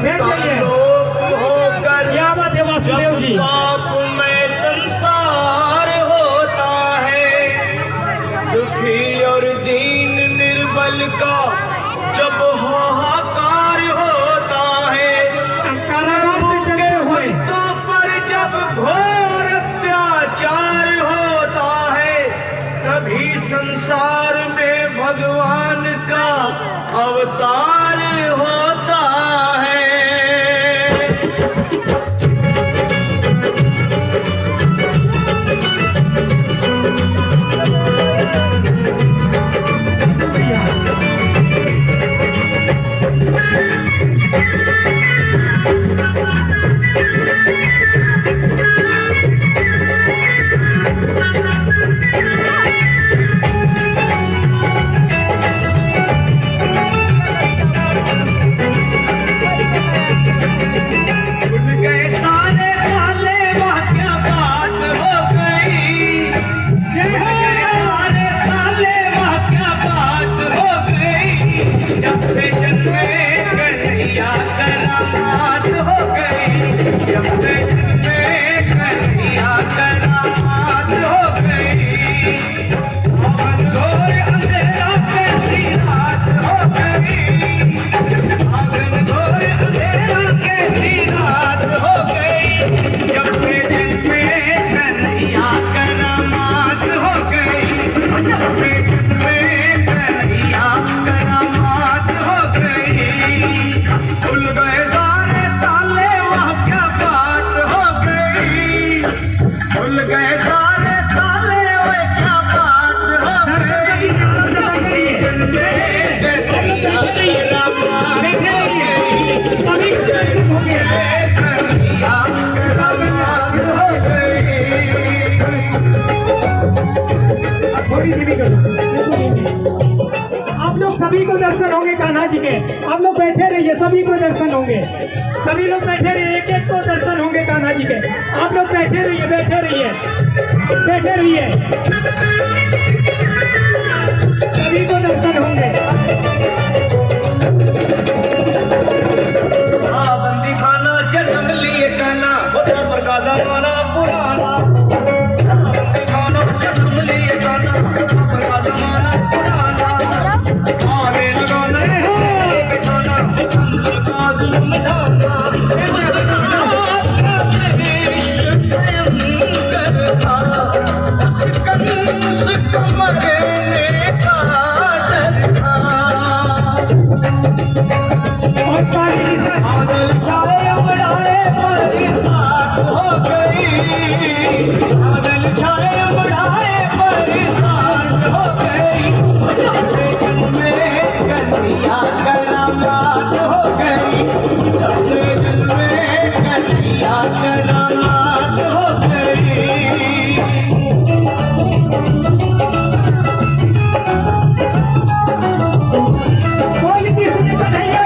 बैठ जाइए। क्या बात है वासुदेव जी। में संसार होता है, दुखी और दीन निर्बल का जब हाहाकार होता है, कारागार से चलते हुए तो पर जब घोर अत्याचार होता है, तभी संसार में भगवान का अवतार होता है। आप लोग सभी को दर्शन होंगे कान्हा जी के। आप लोग बैठे रहिए, सभी को दर्शन होंगे। सभी लोग बैठे रहिए, एक एक को दर्शन होंगे कान्हा जी के। आप लोग बैठे रहिए, बैठे रहिए, बैठे रहिए, सभी को दर्शन होंगे। बंदी खाना जन्म लिए कहना, पर का जमाना पुराना। बंदी खाना जन्म लिए कहना, पर का जमाना पुराना। आने लगाना है खाना, हमसे का जुल्म ढाना। बादल छाए उड़ाए बरसात हो गई, बादल छाए उड़ाए बरसात हो गई। जबे जन्मे कन्हैया करामात हो गई, जबे जन्मे कन्हैया करामात हो गई। बोल किसने कन्हैया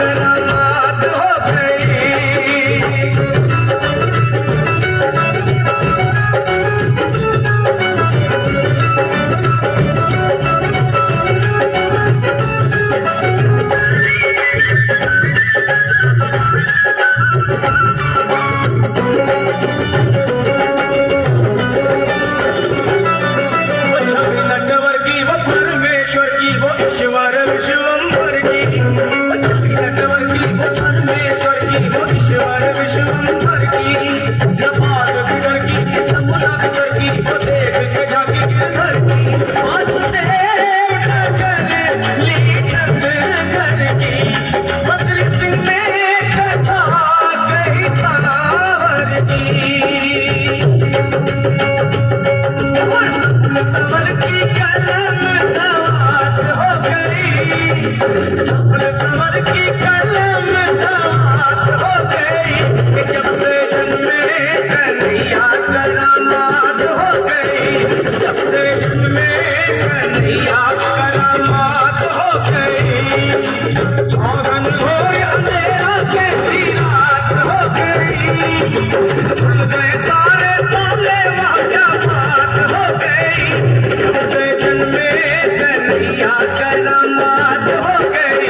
करामात हो गई। नटवर की वो परमेश्वर की वो ईश्वर विश्वम्भर की, नटवर की वो परमेश्वर की वो ईश्वर विश्वम्भर की, बात बिगड़ की जमुना बिगड़ की वो देख के झांकी गिरधर की, वासुदेव नगर ली नंदगढ़ की, बद्री सिंह ने कथा कही सनावर की। तंवर की कलम दवात हो गई, तंवर की कलम दवात हो गई, जब से जन्मे कन्हैया करामात हो गई, जब से जन्मे कन्हैया करामात हो गई। औरन घोर अंधेरा कैसी रात हो गई, खुल गए सारे ताले वाजा बात हो गई, जब से जन्मे कन्हैया करामात हो गई।